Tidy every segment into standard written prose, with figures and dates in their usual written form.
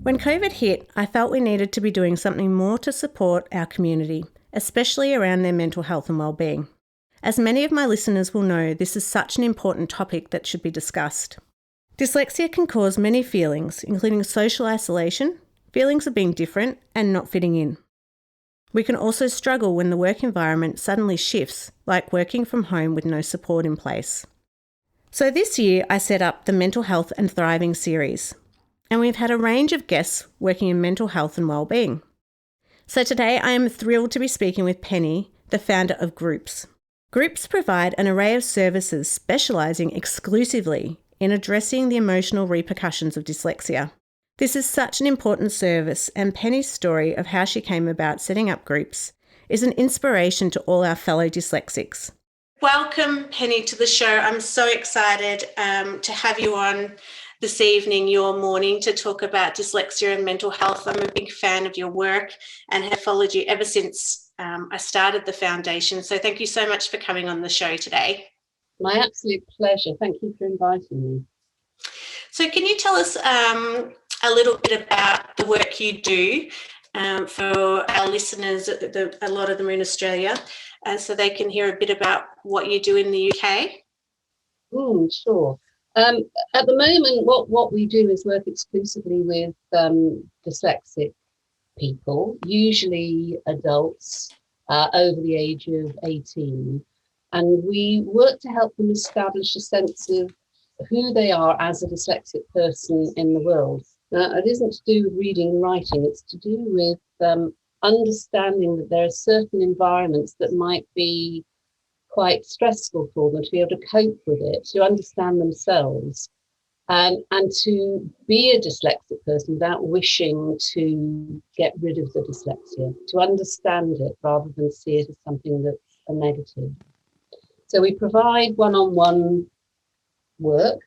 When COVID hit, I felt we needed to be doing something more to support our community, especially around their mental health and wellbeing. As many of my listeners will know, this is such an important topic that should be discussed. Dyslexia can cause many feelings, including social isolation, feelings of being different and not fitting in. We can also struggle when the work environment suddenly shifts, like working from home with no support in place. So this year I set up the Mental Health and Thriving series, and we've had a range of guests working in mental health and wellbeing. So today I am thrilled to be speaking with Pennie, the founder of GroOops. GroOops provide an array of services specialising exclusively in addressing the emotional repercussions of dyslexia. This is such an important service, and Pennie's story of how she came about setting up GroOops is an inspiration to all our fellow dyslexics. Welcome, Pennie, to the show. I'm so excited to have you on this evening, your morning, to talk about dyslexia and mental health. I'm a big fan of your work and have followed you ever since I started the foundation. So thank you so much for coming on the show today. My absolute pleasure. Thank you for inviting me. So can you tell us a little bit about the work you do for our listeners, a lot of them are in Australia, so they can hear a bit about what you do in the UK? Sure. At the moment, what we do is work exclusively with dyslexic people, usually adults over the age of 18. And we work to help them establish a sense of who they are as a dyslexic person in the world. Now, it isn't to do with reading and writing, it's to do with understanding that there are certain environments that might be quite stressful for them, to be able to cope with it, to understand themselves, and to be a dyslexic person without wishing to get rid of the dyslexia, to understand it rather than see it as something that's a negative. So we provide one-on-one work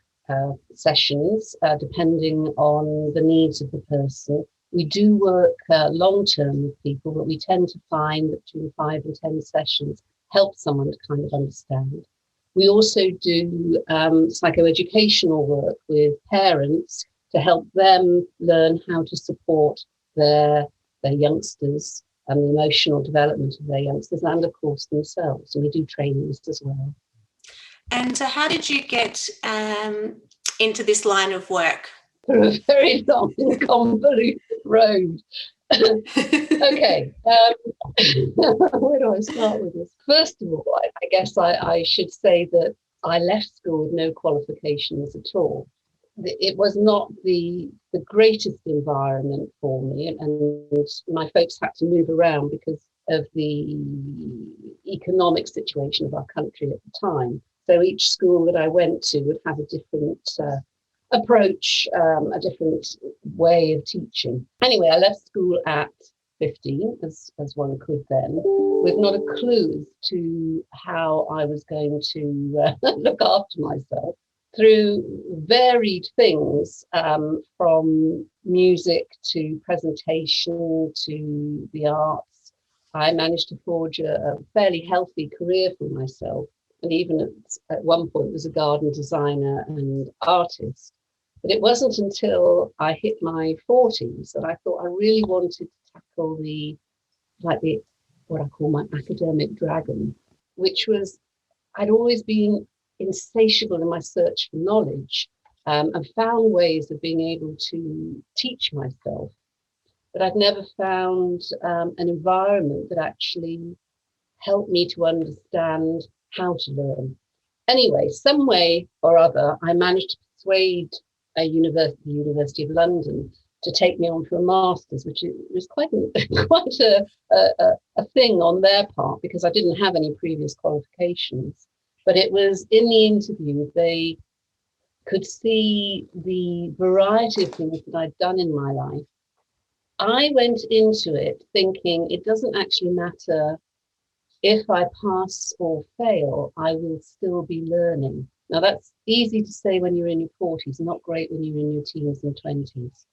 sessions, depending on the needs of the person. We do work long-term with people, but we tend to find that between 5 and 10 sessions help someone to kind of understand. We also do psychoeducational work with parents to help them learn how to support their youngsters and the emotional development of their youngsters, and of course themselves. And we do trainings as well. And so how did you get into this line of work? For a very long and convoluted road. Okay, where do I start with this? First of all, I guess I should say that I left school with no qualifications at all. It was not the greatest environment for me, and my folks had to move around because of the economic situation of our country at the time. So each school that I went to would have a different approach, a different way of teaching. Anyway, I left school at 15, as one could then, with not a clue as to how I was going to look after myself. Through varied things, from music to presentation to the arts, I managed to forge a fairly healthy career for myself. And even at one point was a garden designer and artist. But it wasn't until I hit my 40s that I thought I really wanted to tackle what I call my academic dragon, which was I'd always been insatiable in my search for knowledge, and found ways of being able to teach myself. But I'd never found an environment that actually helped me to understand how to learn. Anyway, some way or other, I managed to persuade the University of London to take me on for a master's, which was quite a thing on their part because I didn't have any previous qualifications. But it was in the interview, they could see the variety of things that I'd done in my life. I went into it thinking it doesn't actually matter if I pass or fail, I will still be learning. Now, that's easy to say when you're in your 40s, not great when you're in your teens and 20s.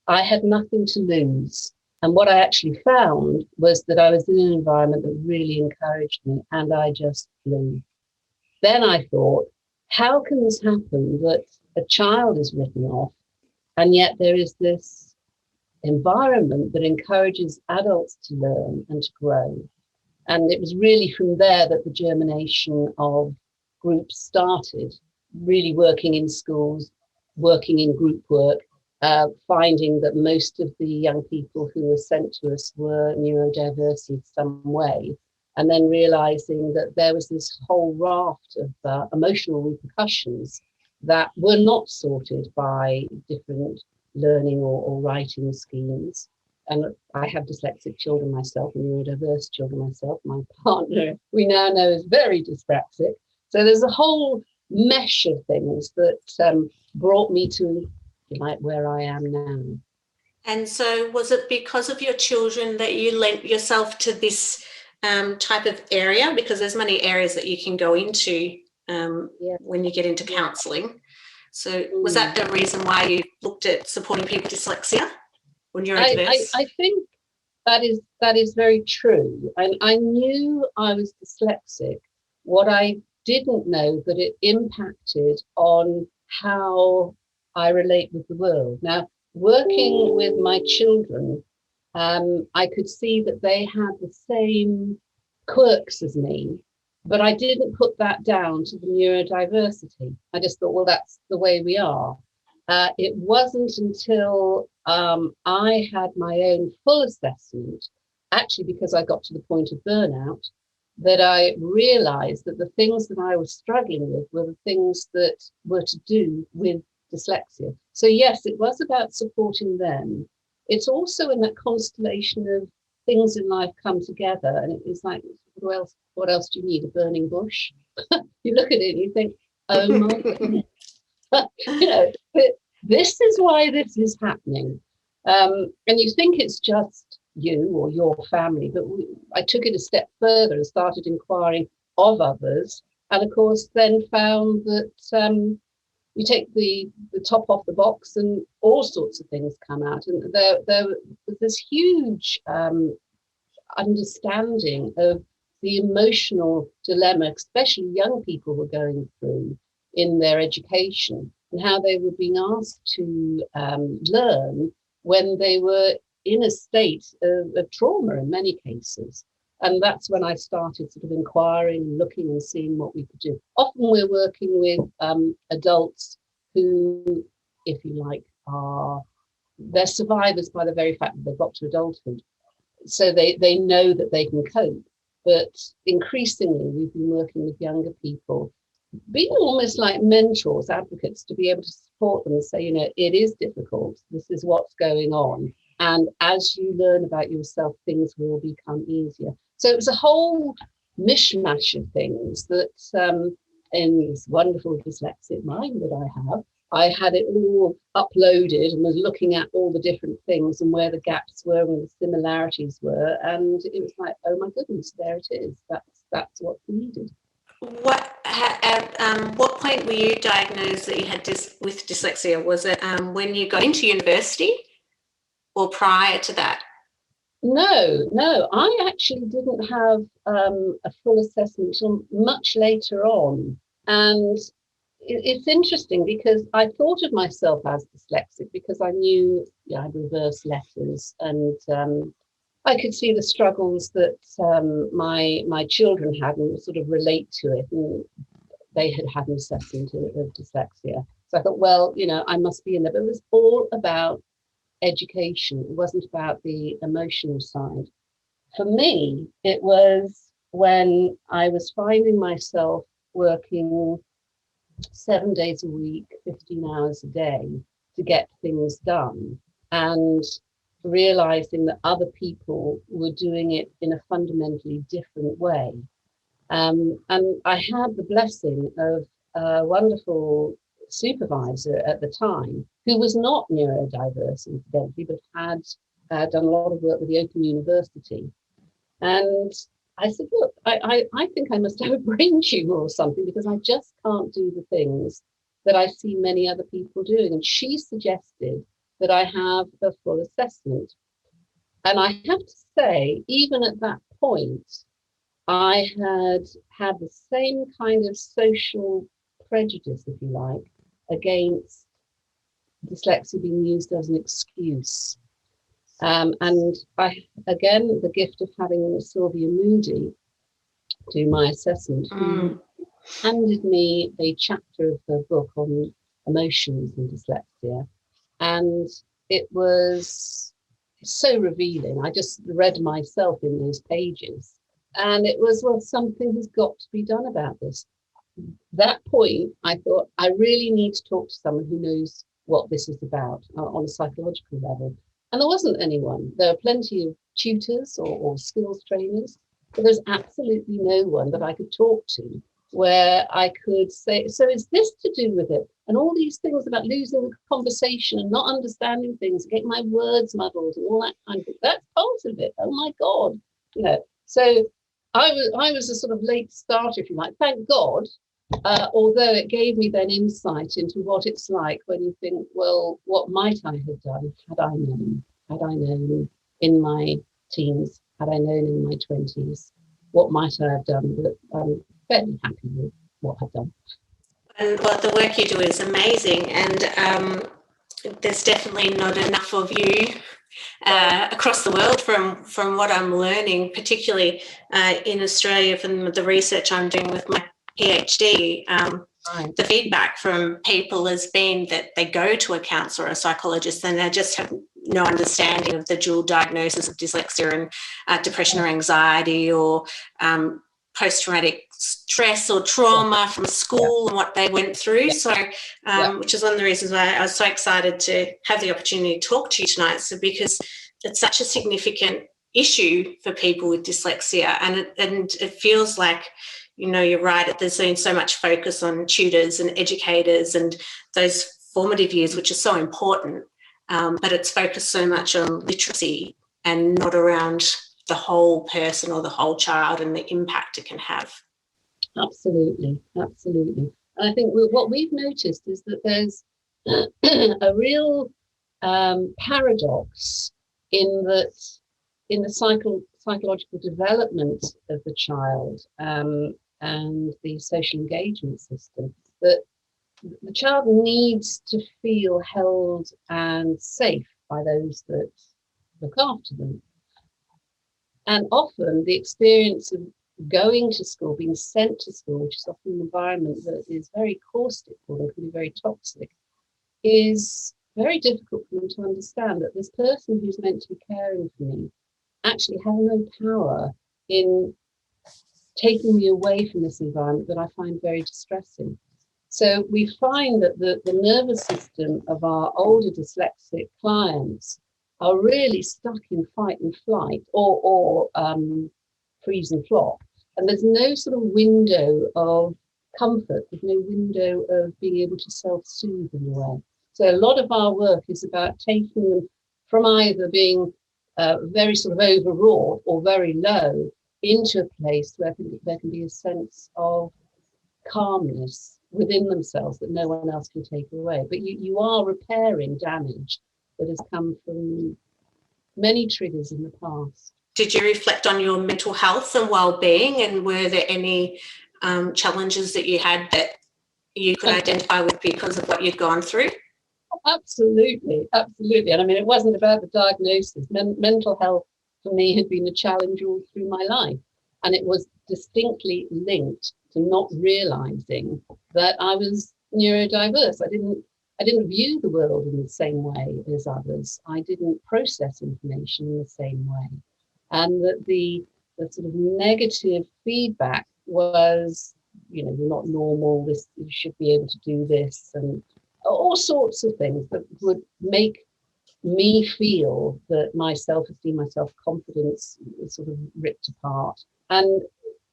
I had nothing to lose. And what I actually found was that I was in an environment that really encouraged me, and I just flew. Then I thought, how can this happen that a child is written off, and yet there is this environment that encourages adults to learn and to grow. And it was really from there that the germination of groups started, really working in schools, working in group work, finding that most of the young people who were sent to us were neurodiverse in some way, and then realizing that there was this whole raft of emotional repercussions that were not sorted by different learning or writing schemes. And I have dyslexic children myself and neurodiverse children myself. My partner, we now know, is very dyspraxic. So there's a whole mesh of things that brought me to, like, where I am now. And so was it because of your children that you lent yourself to this type of area? Because there's many areas that you can go into when you get into counselling. So was that the reason why you looked at supporting people with dyslexia when you're neurodiverse? I think that is very true. And I knew I was dyslexic. What I didn't know that it impacted on how I relate with the world. Now, working with my children, I could see that they had the same quirks as me, but I didn't put that down to the neurodiversity. I just thought, well, that's the way we are. It wasn't until I had my own full assessment, actually because I got to the point of burnout, that I realized that the things that I was struggling with were the things that were to do with dyslexia. So yes, it was about supporting them. It's also in that constellation of things in life come together, and it's like, what else do you need? A burning bush? You look at it and you think, oh my goodness. You know, this is why this is happening. And you think it's just you or your family, but I took it a step further and started inquiring of others, and of course then found that you take the top off the box and all sorts of things come out, and there was this huge understanding of the emotional dilemma, especially young people were going through in their education, and how they were being asked to learn when they were in a state of trauma in many cases. And that's when I started sort of inquiring and looking and seeing what we could do. Often we're working with adults who, if you like, they're survivors by the very fact that they've got to adulthood. So they know that they can cope. But increasingly, we've been working with younger people, being almost like mentors, advocates, to be able to support them and say, you know, it is difficult. This is what's going on. And as you learn about yourself, things will become easier. So it was a whole mishmash of things that in this wonderful dyslexic mind that I had it all uploaded and was looking at all the different things and where the gaps were and the similarities were. And it was like, oh my goodness, there it is. That's what's needed. At what point were you diagnosed that you had with dyslexia? Was it when you got into university or prior to that? No, I actually didn't have a full assessment until much later on. And it's interesting because I thought of myself as dyslexic because I knew I had reverse letters, and I could see the struggles that my children had and sort of relate to it. And they had an assessment of dyslexia. So I thought, well, you know, I must be in there. But it was all about education. It wasn't about the emotional side. For me, it was when I was finding myself working 7 days a week, 15 hours a day to get things done, and realizing that other people were doing it in a fundamentally different way. And I had the blessing of a wonderful supervisor at the time who was not neurodiverse, incidentally, but had done a lot of work with the Open University. And I said, look, I think I must have a brain tumor or something because I just can't do the things that I see many other people doing. And she suggested that I have a full assessment. And I have to say, even at that point, I had the same kind of social prejudice, if you like, against dyslexia being used as an excuse. And I, again, the gift of having Sylvia Moody do my assessment, who handed me a chapter of her book on emotions and dyslexia. And it was so revealing. I just read myself in those pages. And it was, well, something has got to be done about this. That point, I thought, I really need to talk to someone who knows what this is about on a psychological level. And there wasn't anyone. There are plenty of tutors or skills trainers, but there's absolutely no one that I could talk to where I could say, so is this to do with it? And all these things about losing the conversation and not understanding things, getting my words muddled and all that kind of thing, that's part of it. Oh my God. You know, so I was a sort of late starter, if you like. Thank God. Although it gave me then insight into what it's like when you think, well, what might I have done had I known in my teens, had I known in my 20s, what might I have done? But I'm fairly happy with what I've done. And well, the work you do is amazing, and there's definitely not enough of you across the world from what I'm learning, particularly in Australia from the research I'm doing with my PhD. The feedback from people has been that they go to a counsellor or a psychologist and they just have no understanding of the dual diagnosis of dyslexia and depression or anxiety or post-traumatic stress or trauma from school and what they went through. So, which is one of the reasons why I was so excited to have the opportunity to talk to you tonight. So, because it's such a significant issue for people with dyslexia, and it feels like, you know, you're right, there's been so much focus on tutors and educators and those formative years, which is so important, but it's focused so much on literacy and not around the whole person or the whole child and the impact it can have. Absolutely. And I think what we've noticed is that there's a real paradox in the psychological development of the child and the social engagement system, that the child needs to feel held and safe by those that look after them. And often the experience of going to school, being sent to school, which is often an environment that is very caustic for them, can be very toxic, is very difficult for them to understand that this person who's meant to be caring for me actually has no power in taking me away from this environment that I find very distressing. So we find that the nervous system of our older dyslexic clients are really stuck in fight and flight or freeze and flop. And there's no sort of window of comfort, there's no window of being able to self-soothe in a way. So a lot of our work is about taking them from either being very sort of overwrought or very low into a place where there can be a sense of calmness within themselves that no one else can take away. But you are repairing damage that has come from many triggers in the past. Did you reflect on your mental health and well-being, and were there any challenges that you had that you could identify with because of what you'd gone through? Absolutely. And I mean, it wasn't about the diagnosis. Mental health for me had been a challenge all through my life, and it was distinctly linked to not realizing that I was neurodiverse. I didn't view the world in the same way as others. I didn't process information in the same way. And that the sort of negative feedback was, you know, you're not normal, you should be able to do this, and all sorts of things that would make me feel that my self-esteem, my self-confidence was sort of ripped apart. And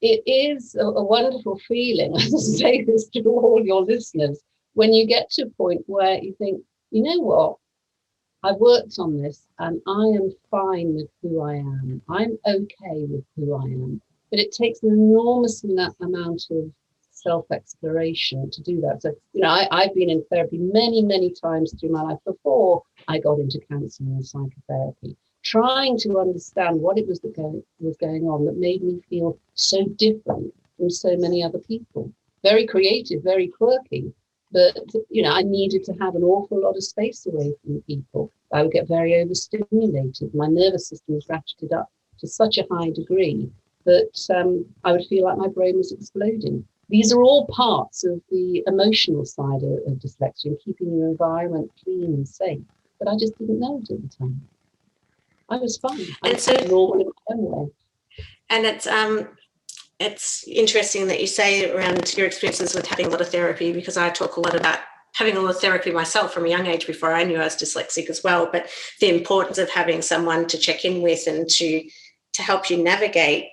it is a wonderful feeling, I say this to all your listeners, when you get to a point where you think, you know what, I've worked on this and I am fine with who I am. I'm okay with who I am. But it takes an enormous amount of self-exploration to do that. So, you know, I've been in therapy many, many times through my life before I got into counselling and psychotherapy, trying to understand what it was that was going on that made me feel so different from so many other people. Very creative, very quirky, but, you know, I needed to have an awful lot of space away from people. I would get very overstimulated. My nervous system was ratcheted up to such a high degree that I would feel like my brain was exploding. These are all parts of the emotional side of dyslexia and keeping your environment clean and safe. But I just didn't know it at the time. I was fine. I was normal in my own way. And it's interesting that you say around your experiences with having a lot of therapy, because I talk a lot about having a lot of therapy myself from a young age before I knew I was dyslexic as well, but the importance of having someone to check in with and to help you navigate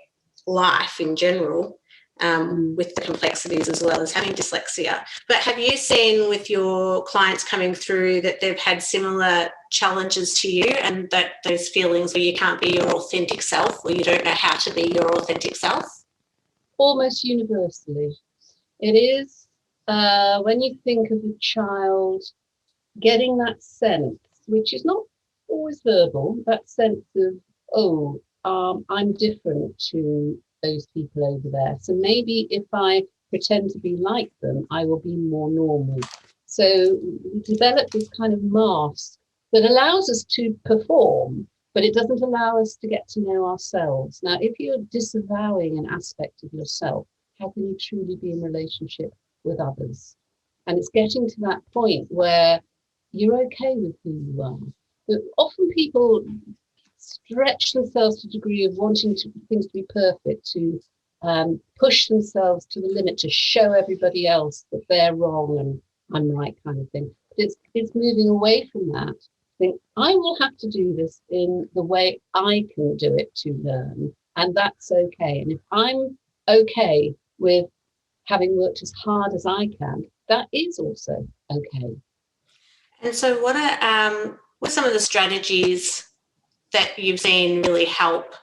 life in general, with the complexities as well as having dyslexia. But have you seen with your clients coming through that they've had similar challenges to you, and that those feelings where you can't be your authentic self, or you don't know how to be your authentic self? Almost universally. It is, when you think of a child getting that sense, which is not always verbal, that sense of, I'm different to those people over there. So maybe if I pretend to be like them, I will be more normal. So we develop this kind of mask that allows us to perform, but it doesn't allow us to get to know ourselves. Now, if you're disavowing an aspect of yourself, how can you truly be in relationship with others? And it's getting to that point where you're okay with who you are. But often people stretch themselves to a degree of wanting things to be perfect, to push themselves to the limit, to show everybody else that they're wrong and I'm right, kind of thing. But it's moving away from that. Think, I will have to do this in the way I can do it to learn, and that's okay. And if I'm okay with having worked as hard as I can, that is also okay. And so what are some of the strategies that you've seen really help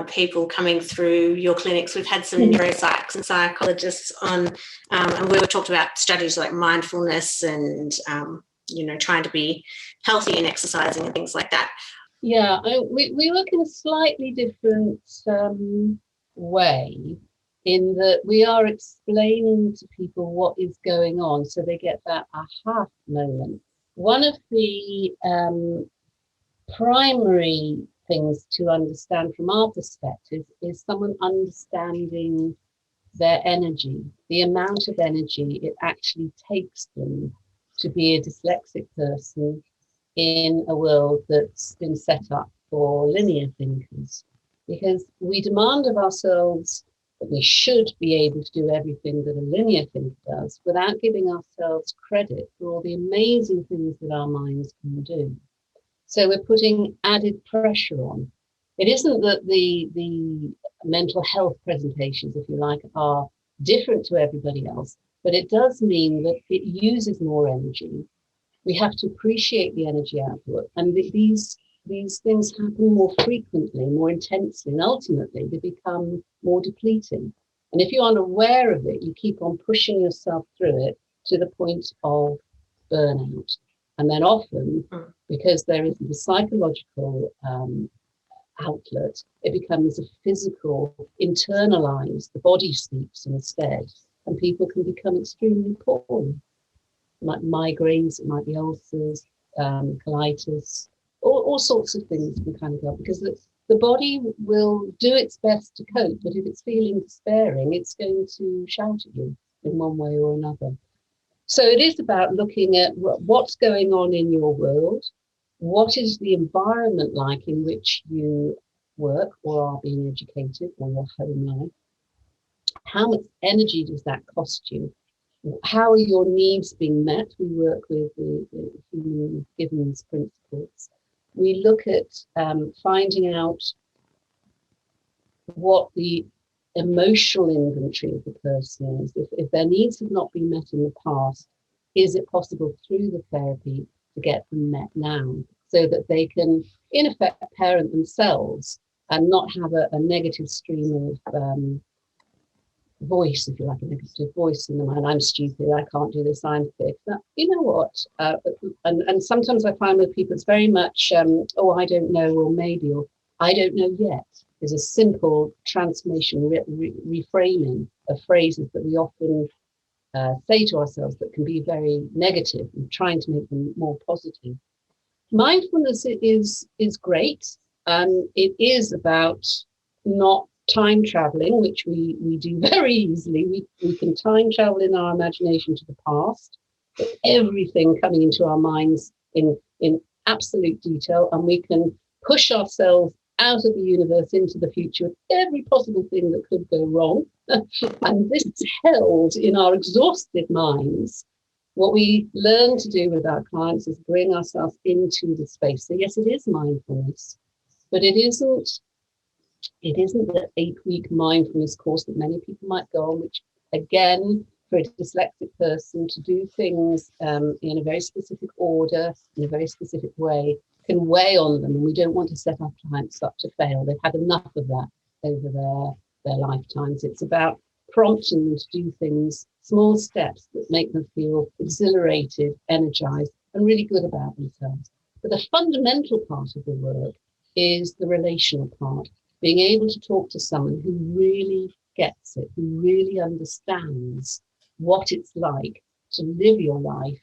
people coming through your clinics? We've had some neuropsychs and psychologists on, and we were talked about strategies like mindfulness and, trying to be healthy and exercising and things like that. Yeah, we work in a slightly different way, in that we are explaining to people what is going on so they get that aha moment. One of the primary things to understand from our perspective is someone understanding their energy, the amount of energy it actually takes them to be a dyslexic person in a world that's been set up for linear thinkers. Because we demand of ourselves that we should be able to do everything that a linear thinker does without giving ourselves credit for all the amazing things that our minds can do. So we're putting added pressure on. It isn't that the mental health presentations, if you like, are different to everybody else, but it does mean that it uses more energy. We have to appreciate the energy output, and these things happen more frequently, more intensely, and ultimately they become more depleting. And if you're unaware of it, you keep on pushing yourself through it to the point of burnout. And then often, because there isn't a psychological outlet, it becomes a physical, internalized, the body speaks instead, and people can become extremely poorly. Like migraines, it might be ulcers, colitis, all sorts of things can kind of go, because the body will do its best to cope, but if it's feeling despairing, it's going to shout at you in one way or another. So it is about looking at what's going on in your world, what is the environment like in which you work or are being educated, or your home life, how much energy does that cost you? How are your needs being met? We work with the human givens principles. We look at finding out what the emotional inventory of the person is. If their needs have not been met in the past, is it possible through the therapy to get them met now, so that they can, in effect, parent themselves and not have a negative stream of voice, if you like, a negative voice in the mind. I'm stupid, I can't do this, I'm thick. You know what? And sometimes I find with people it's very much, I don't know, or maybe, or I don't know yet, is a simple transformation, reframing of phrases that we often say to ourselves that can be very negative, and trying to make them more positive. Mindfulness is great. It is about not time traveling, which we do very easily. We can time travel in our imagination to the past, everything coming into our minds in absolute detail, and we can push ourselves out of the universe into the future with every possible thing that could go wrong. And this is held in our exhausted minds. What we learn to do with our clients is bring ourselves into the space. So yes, it is mindfulness, but it isn't the 8-week mindfulness course that many people might go on, which again, for a dyslexic person to do things in a very specific order, in a very specific way, can weigh on them. And we don't want to set our clients up to fail. They've had enough of that over their lifetimes. It's about prompting them to do things, small steps that make them feel exhilarated, energized, and really good about themselves. But the fundamental part of the work is the relational part, being able to talk to someone who really gets it, who really understands what it's like to live your life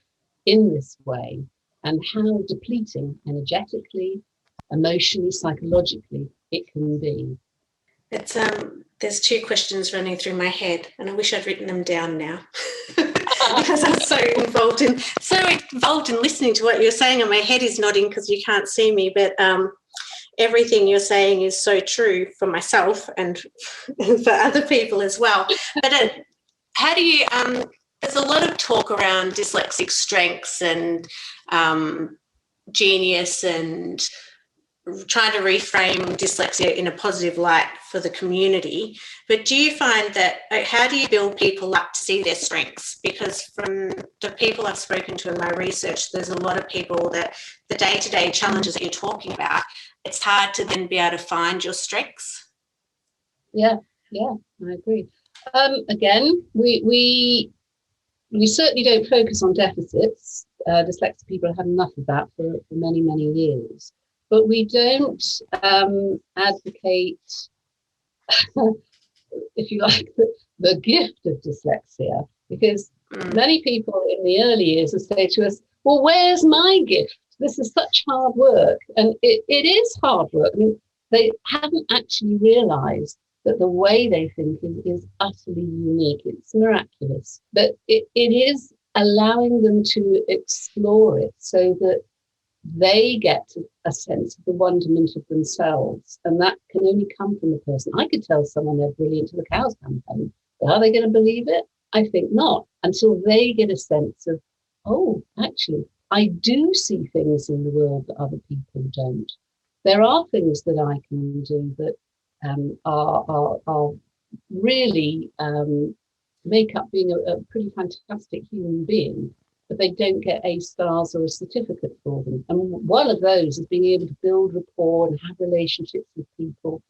in this way and how depleting energetically, emotionally, psychologically it can be. It's there's 2 questions running through my head, and I wish I'd written them down now because I'm so involved in listening to what you're saying, and my head is nodding because you can't see me, but everything you're saying is so true for myself and for other people as well. But how do you, there's a lot of talk around dyslexic strengths and genius and trying to reframe dyslexia in a positive light for the community. But do you find that, how do you build people up to see their strengths? Because from the people I've spoken to in my research, there's a lot of people that the day-to-day challenges that you're talking about, it's hard to then be able to find your strengths. Yeah, I agree. Again, we certainly don't focus on deficits. Dyslexic people have had enough of that for many, many years. But we don't advocate, if you like, the gift of dyslexia, because many people in the early years will say to us, well, where's my gift? This is such hard work. And it is hard work. I mean, they haven't actually realized that the way they think is utterly unique. It's miraculous. But it is allowing them to explore it so that they get a sense of the wonderment of themselves. And that can only come from the person. I could tell someone they're brilliant till the cows come home. But are they going to believe it? I think not, until they get a sense of, oh, actually, I do see things in the world that other people don't. There are things that I can do that are really make up being a pretty fantastic human being, but they don't get A stars or a certificate for them. And one of those is being able to build rapport and have relationships with people.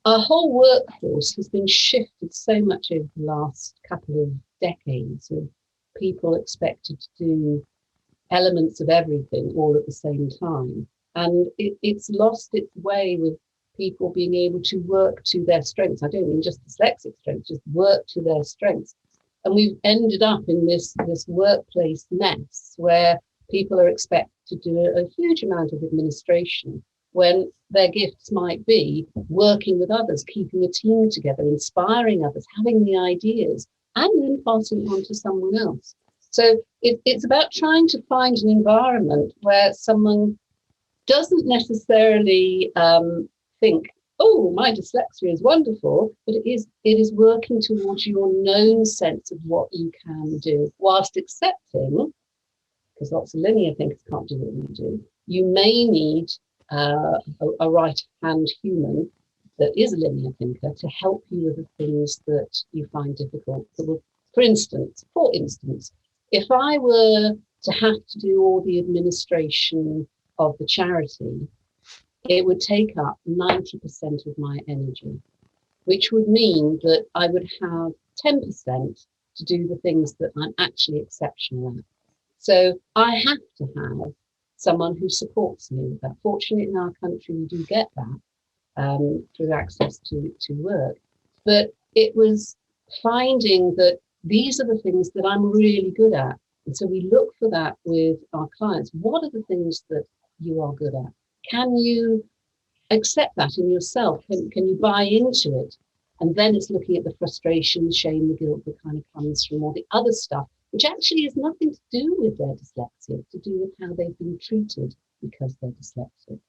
Our whole workforce has been shifted so much over the last couple of decades, with people expected to do elements of everything all at the same time. And it's lost its way with people being able to work to their strengths. I don't mean just dyslexic strengths, just work to their strengths. And we've ended up in this workplace mess where people are expected to do a huge amount of administration when their gifts might be working with others, keeping a team together, inspiring others, having the ideas, and then passing it on to someone else. So it's about trying to find an environment where someone doesn't necessarily think, oh, my dyslexia is wonderful, but it is working towards your known sense of what you can do, whilst accepting, because lots of linear thinkers can't do what we do, you may need a right-hand human that is a linear thinker to help you with the things that you find difficult. So, for instance, if I were to have to do all the administration of the charity, it would take up 90% of my energy, which would mean that I would have 10% to do the things that I'm actually exceptional at. So I have to have someone who supports me with that. Fortunately, in our country, we do get that through access to work. But it was finding that these are the things that I'm really good at. And so we look for that with our clients. What are the things that you are good at? Can you accept that in yourself? Can you buy into it? And then it's looking at the frustration, shame, the guilt that kind of comes from all the other stuff, which actually has nothing to do with their dyslexia, to do with how they've been treated because they're dyslexic.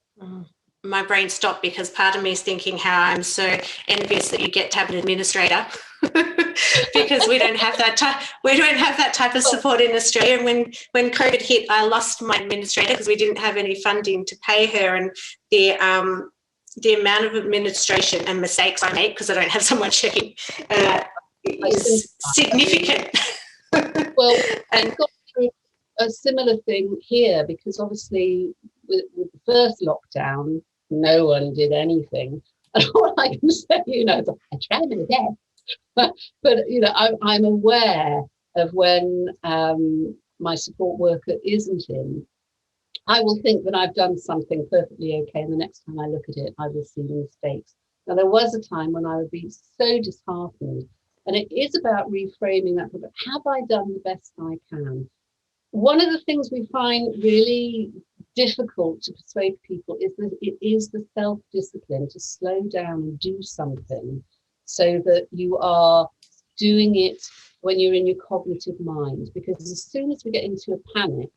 My brain stopped because part of me is thinking how I'm so envious that you get to have an administrator because we don't have that type of support in Australia. And when COVID hit, I lost my administrator because we didn't have any funding to pay her, and the amount of administration and mistakes I make because I don't have someone checking is significant. Well, I've got through a similar thing here because obviously with the first lockdown, no one did anything. And all I can say, is I try my best. But I'm aware of when my support worker isn't in, I will think that I've done something perfectly okay, and the next time I look at it, I will see the mistakes. Now, there was a time when I would be so disheartened, and it is about reframing that, but have I done the best I can? One of the things we find really difficult to persuade people is that it is the self-discipline to slow down and do something so that you are doing it when you're in your cognitive mind. Because as soon as we get into a panic,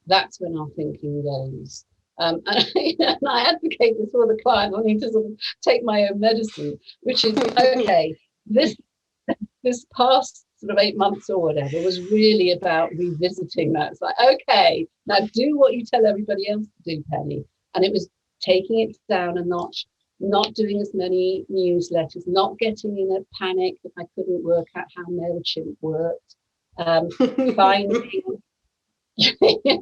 that's when our thinking goes. And I advocate this for the client. I need to sort of take my own medicine, which is, okay, this past sort of 8 months or whatever was really about revisiting that. It's like, okay, now do what you tell everybody else to do, Penny. And it was taking it down a notch, not doing as many newsletters, not getting in a panic if I couldn't work out how MailChimp worked, finding... yeah.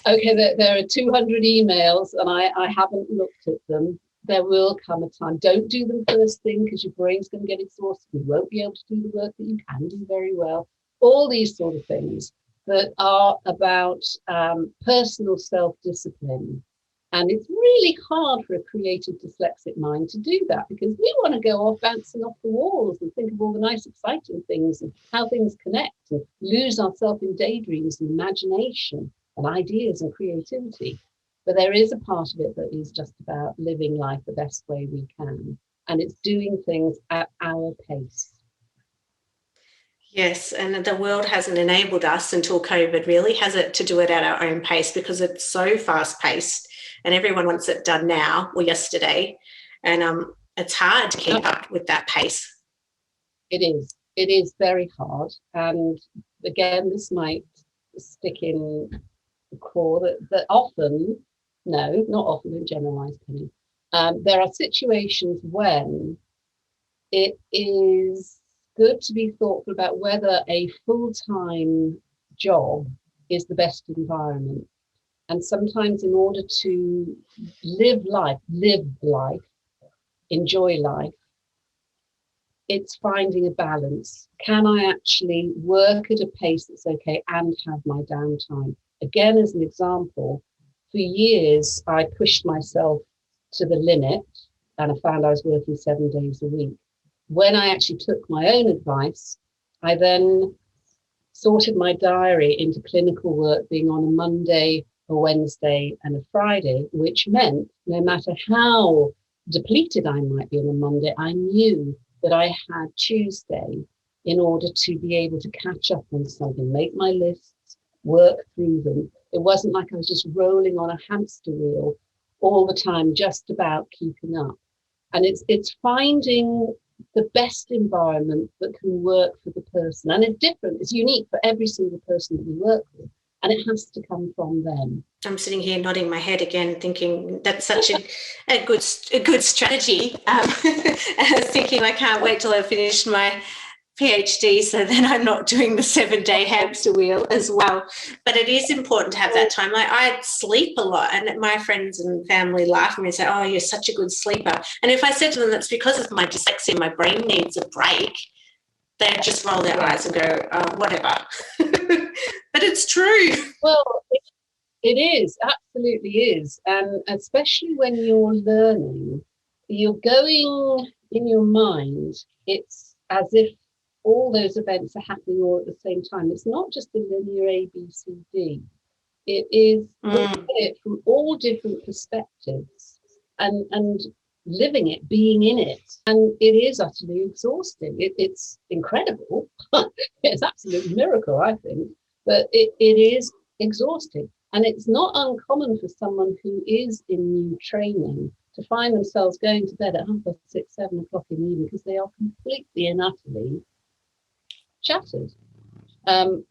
Okay, there are 200 emails and I haven't looked at them. There will come a time. Don't do them first thing because your brain's going to get exhausted. You won't be able to do the work that you can do very well. All these sort of things that are about personal self-discipline. And it's really hard for a creative dyslexic mind to do that because we want to go off bouncing off the walls and think of all the nice, exciting things and how things connect and lose ourselves in daydreams and imagination and ideas and creativity. But there is a part of it that is just about living life the best way we can. And it's doing things at our pace. Yes, and the world hasn't enabled us until COVID, really, has it, to do it at our own pace because it's so fast-paced and everyone wants it done now or yesterday. And it's hard to keep up with that pace. It is. It is very hard. And again, this might stick in the core that often, no, not often in generalised, Penny, there are situations when it is good to be thoughtful about whether a full-time job is the best environment. And sometimes in order to live life, enjoy life, it's finding a balance. Can I actually work at a pace that's okay and have my downtime? Again, as an example, for years, I pushed myself to the limit and I found I was working 7 days a week. When I actually took my own advice, I then sorted my diary into clinical work being on a Monday, a Wednesday, and a Friday, which meant no matter how depleted I might be on a Monday, I knew that I had Tuesday in order to be able to catch up on something, make my lists, work through them. It wasn't like I was just rolling on a hamster wheel all the time, just about keeping up. And it's finding the best environment that can work for the person. And it's different, it's unique for every single person that we work with. And it has to come from them. I'm sitting here nodding my head again, thinking that's such a good strategy. And I was thinking I can't wait till I finish my PhD, so then I'm not doing the 7-day hamster wheel as well. But it is important to have that time. Like I sleep a lot, and my friends and family laugh at me and say, "Oh, you're such a good sleeper." And if I said to them that's because of my dyslexia, my brain needs a break, they'd just roll their eyes and go, "Oh, whatever." But it's true. Well, it is, absolutely is. And especially when you're learning, you're going in your mind, it's as if all those events are happening all at the same time. It's not just a linear A, B, C, D. It is looking at it from all different perspectives and living it, being in it. And it is utterly exhausting. It's incredible. It's an absolute miracle, I think. But it is exhausting. And it's not uncommon for someone who is in new training to find themselves going to bed at 6:30, 7 o'clock in the evening because they are completely and utterly shattered. And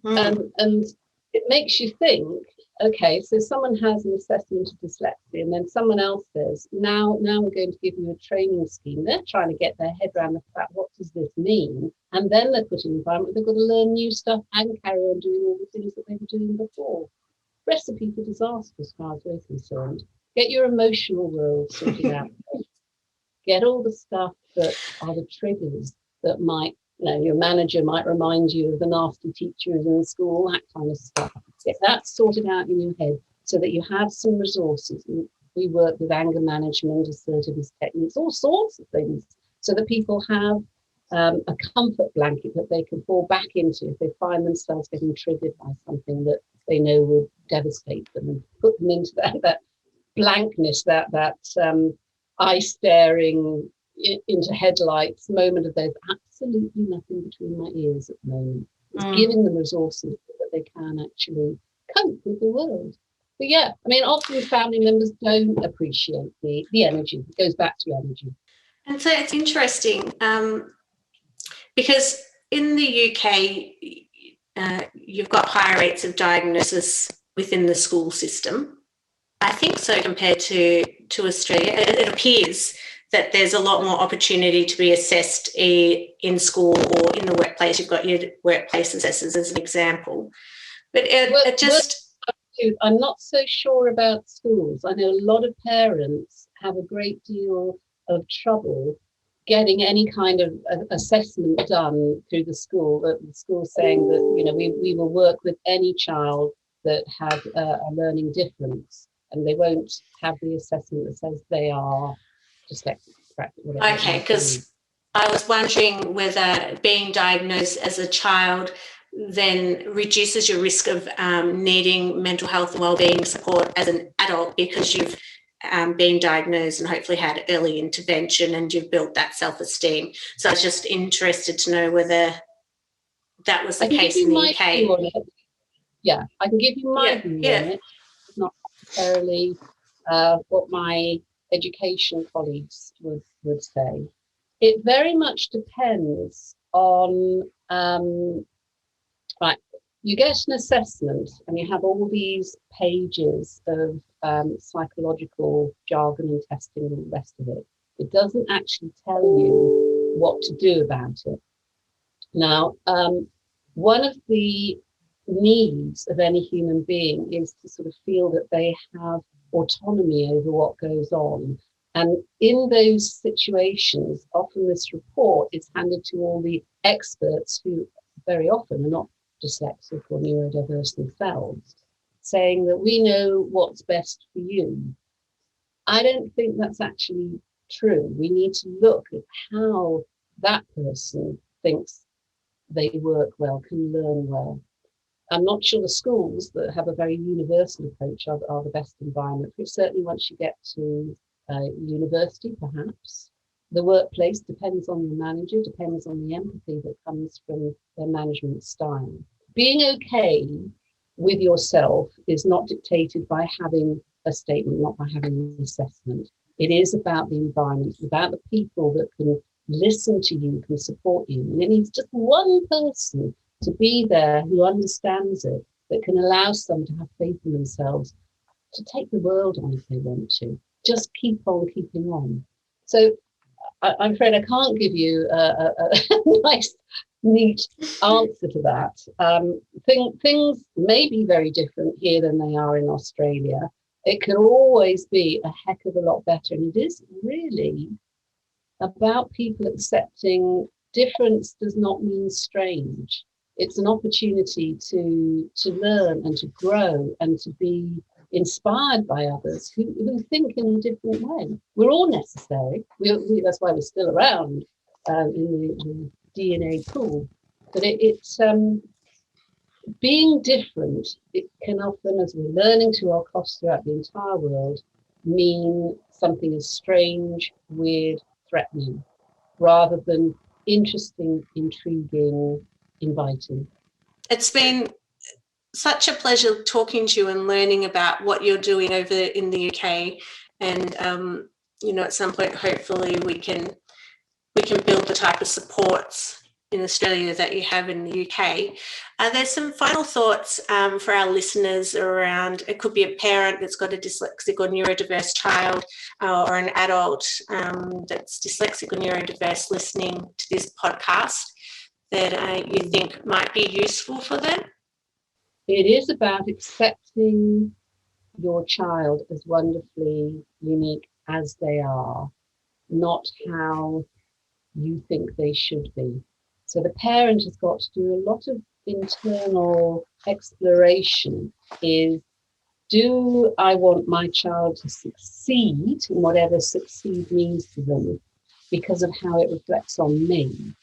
it makes you think, okay, so someone has an assessment of dyslexia, and then someone else says, now we're going to give you a training scheme. They're trying to get their head around the fact, what does this mean? And then they're put in an environment where they've got to learn new stuff and carry on doing all the things that they were doing before. Recipe for disaster, as far as we're concerned. Get your emotional world sorted out. Get all the stuff that are the triggers that might, your manager might remind you of the nasty teachers in school, that kind of stuff. Get that sorted out in your head so that you have some resources. We work with anger management, assertiveness techniques, all sorts of things, so that people have a comfort blanket that they can fall back into if they find themselves getting triggered by something that they know will devastate them, and put them into that blankness, that eye staring into headlights moment of there's absolutely nothing between my ears at the moment. It's giving them resources so that they can actually cope with the world. But yeah, I mean, often family members don't appreciate the energy. It goes back to energy. And so it's interesting because in the UK, you've got higher rates of diagnosis within the school system. I think so compared to Australia. It appears that there's a lot more opportunity to be assessed in school or in the workplace. You've got your workplace assessors as an example. But I'm not so sure about schools. I know a lot of parents have a great deal of trouble getting any kind of assessment done through the school. The school saying that, we will work with any child that had a learning difference, and they won't have the assessment that says they are dyslexic. Okay, because I was wondering whether being diagnosed as a child then reduces your risk of needing mental health and wellbeing support as an adult, because you've been diagnosed and hopefully had early intervention and you've built that self-esteem. So I was just interested to know whether that was the case in the UK. Yeah, I can give you my view on it. Not necessarily what my education colleagues would say. It very much depends on, right, you get an assessment and you have all these pages of psychological jargon and testing and the rest of it. It doesn't actually tell you what to do about it. Now, one of the needs of any human being is to sort of feel that they have autonomy over what goes on. And in those situations, often this report is handed to all the experts who very often are not dyslexic or neurodiverse themselves, saying that we know what's best for you. I don't think that's actually true. We need to look at how that person thinks they work well, can learn well. I'm not sure the schools that have a very universal approach are the best environment, but certainly once you get to university, perhaps. The workplace depends on the manager, depends on the empathy that comes from their management style. Being okay with yourself is not dictated by having a statement, not by having an assessment. It is about the environment, about the people that can listen to you, can support you. And it needs just one person to be there who understands it, that can allow someone to have faith in themselves, to take the world on if they want to. Just keep on keeping on. So I'm afraid I can't give you a nice, neat answer to that. Things may be very different here than they are in Australia. It can always be a heck of a lot better. And it is really about people accepting difference does not mean strange. It's an opportunity to learn and to grow and to be inspired by others who think in a different way. We're all necessary. That's why we're still around in the DNA pool. But being different, it can often, as we're learning to our cost throughout the entire world, mean something is strange, weird, threatening, rather than interesting, intriguing, inviting. It's been such a pleasure talking to you and learning about what you're doing over in the UK. And, at some point, hopefully we can build the type of supports in Australia that you have in the UK. There's some final thoughts for our listeners around, it could be a parent that's got a dyslexic or neurodiverse child, or an adult that's dyslexic or neurodiverse listening to this podcast that you think might be useful for them? It is about accepting your child as wonderfully unique as they are, not how you think they should be. So the parent has got to do a lot of internal exploration. Do I want my child to succeed in whatever succeed means to them because of how it reflects on me?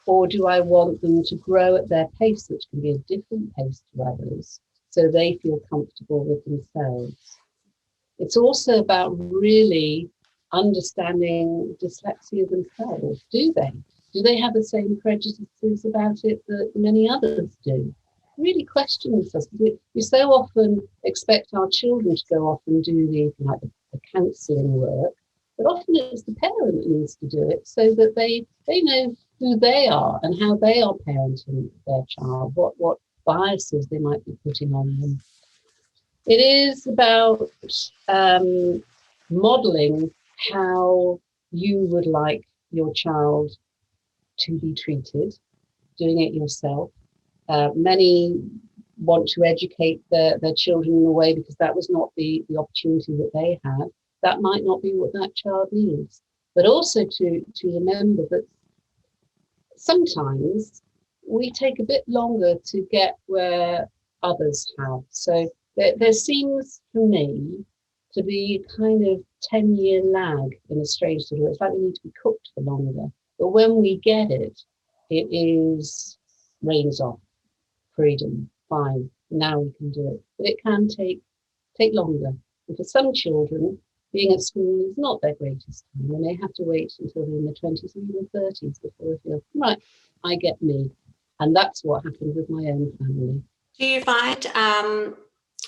Or do I want them to grow at their pace, which can be a different pace to others, so they feel comfortable with themselves? It's also about really understanding dyslexia themselves. Do they? Do they have the same prejudices about it that many others do? Really question themselves. We so often expect our children to go off and do the counselling work, but often it's the parent that needs to do it so that they know who they are and how they are parenting their child, what biases they might be putting on them. It is about modelling how you would like your child to be treated, doing it yourself. Many want to educate their children in a way because that was not the opportunity that they had. That might not be what that child needs. But also to remember that sometimes we take a bit longer to get where others have. So there seems for me to be a kind of 10-year lag in a strange sort of way. It's like we need to be cooked for longer. But when we get it, it is rains off, freedom, fine, now we can do it. But it can take longer. And for some children, being at school is not their greatest time, and they have to wait until they're in their 20s and even 30s before they feel, right, I get me. And that's what happened with my own family. Do you find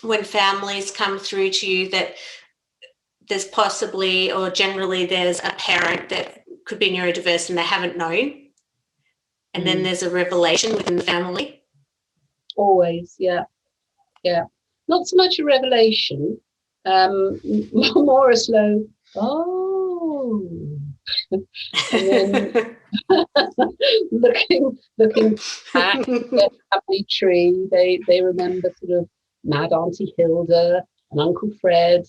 when families come through to you that there's possibly, or generally there's a parent that could be neurodiverse and they haven't known, and then there's a revelation within the family? Always, yeah. Not so much a revelation, more a slow, oh. And then looking back at their family tree, they remember sort of Mad Auntie Hilda and Uncle Fred,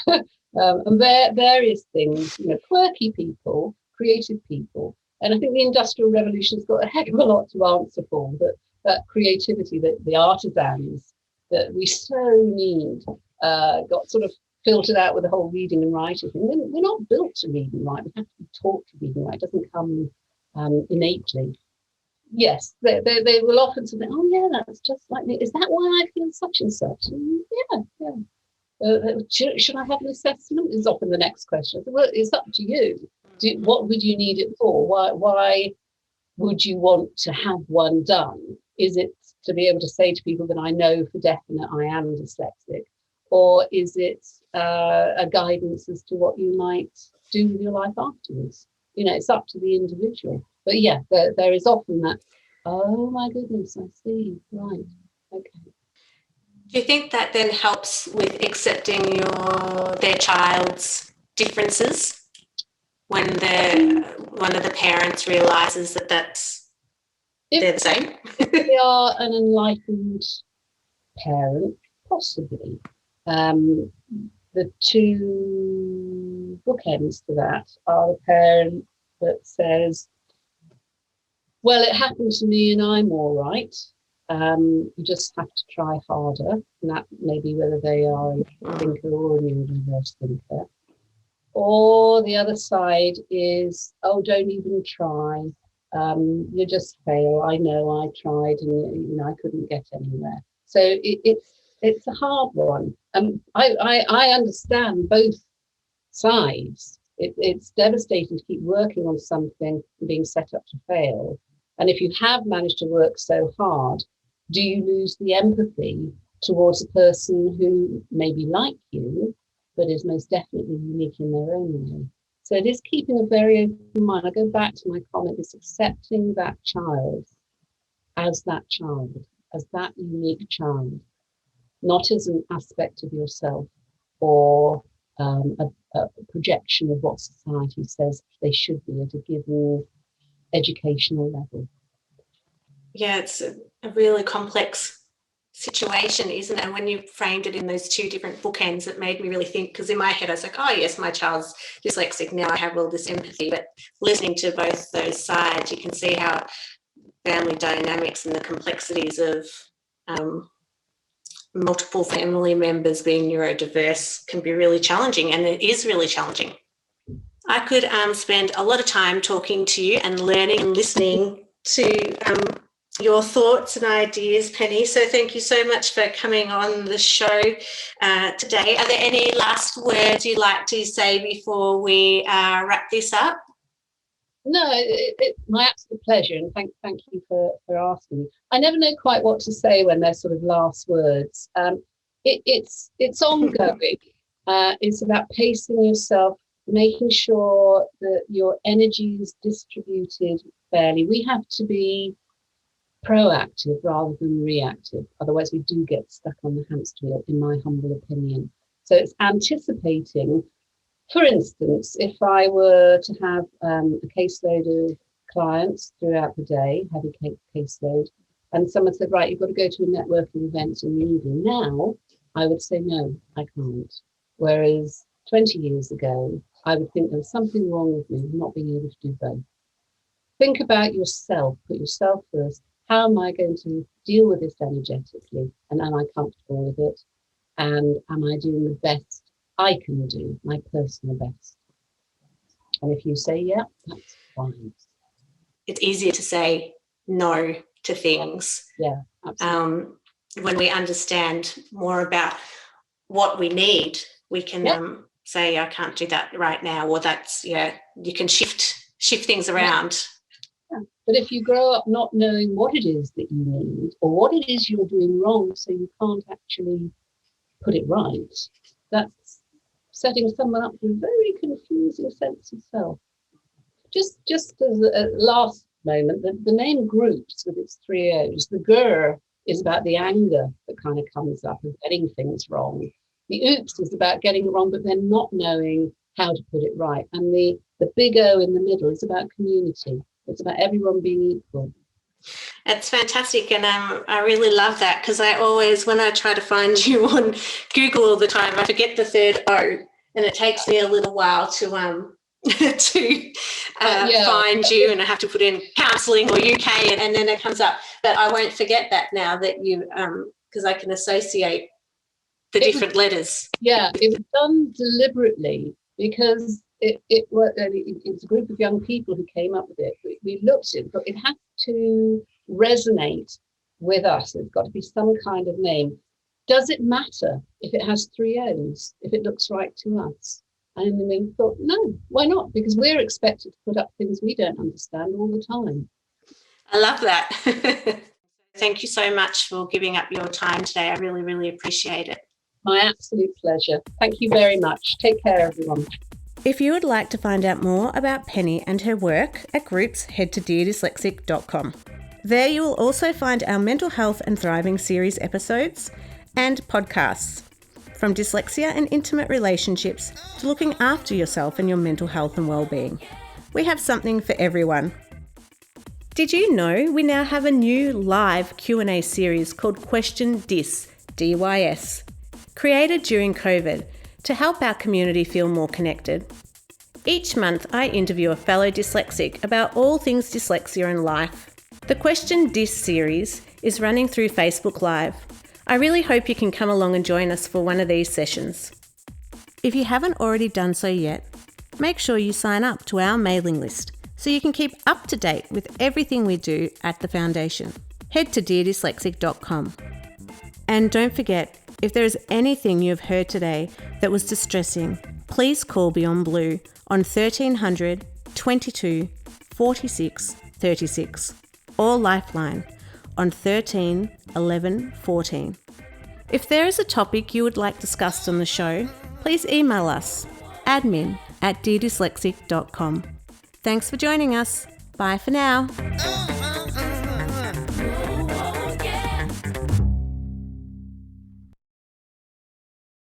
and various things, quirky people, creative people. And I think the Industrial Revolution's got a heck of a lot to answer for, that creativity, that the artisans that we so need, got sort of filtered out with the whole reading and writing thing. We're not built to read and write. We have to be taught to read and write. It doesn't come innately. Yes, they will often say, oh yeah, that's just like me. Is that why I feel such and such? And yeah. Should I have an assessment? Is often the next question. Well, it's up to you. What would you need it for? Why would you want to have one done? Is it to be able to say to people that I know for definite I am dyslexic? Or is it a guidance as to what you might do with your life afterwards? It's up to the individual. But yeah, there is often that, oh my goodness, I see, right, okay. Do you think that then helps with accepting their child's differences when one of the parents realises that they're the same? If they are an enlightened parent, possibly. The two bookends to that are the parent that says, well, it happened to me and I'm all right. You just have to try harder. And that may be whether they are a thinker or a neurodiverse thinker. Or the other side is, oh, don't even try. You just fail. I know I tried and I couldn't get anywhere. So it's a hard one. I understand both sides. It's devastating to keep working on something and being set up to fail. And if you have managed to work so hard, do you lose the empathy towards a person who may be like you, but is most definitely unique in their own way? So it is keeping a very open mind. I go back to my comment, it's accepting that child, as that unique child, not as an aspect of yourself or a projection of what society says they should be at a given educational level. Yeah, it's a really complex situation, isn't it? And when you framed it in those two different bookends, it made me really think, because in my head I was like, oh yes, my child's dyslexic, now I have all this empathy. But listening to both those sides, you can see how family dynamics and the complexities of multiple family members being neurodiverse can be really challenging, and it is really challenging. I could spend a lot of time talking to you and learning and listening to your thoughts and ideas, Pennie. So thank you so much for coming on the show today. Are there any last words you'd like to say before we wrap this up? No, it's my absolute pleasure, and thank you for asking me. I never know quite what to say when they're sort of last words. It's ongoing. It's about pacing yourself, making sure that your energy is distributed fairly. We have to be proactive rather than reactive. Otherwise, we do get stuck on the hamster wheel, in my humble opinion. So it's anticipating. For instance, if I were to have a caseload of clients throughout the day, heavy caseload, and someone said, right, you've got to go to a networking event in the evening now, I would say, no, I can't. Whereas 20 years ago, I would think there was something wrong with me not being able to do both. Think about yourself, put yourself first. How am I going to deal with this energetically? And am I comfortable with it? And am I doing the best I can do, my personal best? And if you say, yeah, that's fine. It's easier to say no to things. Yeah, absolutely. When we understand more about what we need, we can say, I can't do that right now, or that's, you can shift things around. Yeah. But if you grow up not knowing what it is that you need or what it is you're doing wrong, so you can't actually put it right, that's setting someone up for a very confusing sense of self. Just as a last moment, the name GroOops with its 3 O's, the GR is about the anger that kind of comes up of getting things wrong. The oops is about getting it wrong, but then not knowing how to put it right. And the big O in the middle is about community. It's about everyone being equal. It's fantastic, and I really love that, because I always, when I try to find you on Google all the time, I forget the third O, and it takes me a little while to find you, and I have to put in counselling or UK, and then it comes up. But I won't forget that now that you, because I can associate the different letters. Yeah, it was done deliberately because it was a group of young people who came up with it. We looked at it, but it has to resonate with us. It's got to be some kind of name. Does it matter if it has 3 O's, if it looks right to us? And then we thought, no, why not? Because we're expected to put up things we don't understand all the time. I love that. Thank you so much for giving up your time today. I really, really appreciate it. My absolute pleasure. Thank you very much. Take care, everyone. If you would like to find out more about Pennie and her work at GroOops, head to deardyslexic.com. There you will also find our Mental Health and Thriving series episodes and podcasts, from dyslexia and intimate relationships to looking after yourself and your mental health and well-being. We have something for everyone. Did you know we now have a new live Q&A series called Question Dys, DYS, created during COVID to help our community feel more connected. Each month I interview a fellow dyslexic about all things dyslexia and life. The Question Dys series is running through Facebook Live. I really hope you can come along and join us for one of these sessions. If you haven't already done so yet, make sure you sign up to our mailing list so you can keep up to date with everything we do at the Foundation. Head to deardyslexic.com. And don't forget, if there is anything you have heard today that was distressing, please call Beyond Blue on 1300 22 46 36 or Lifeline on 13 11 14. If there is a topic you would like discussed on the show, please email us admin@deardyslexic.com. Thanks for joining us. Bye for now.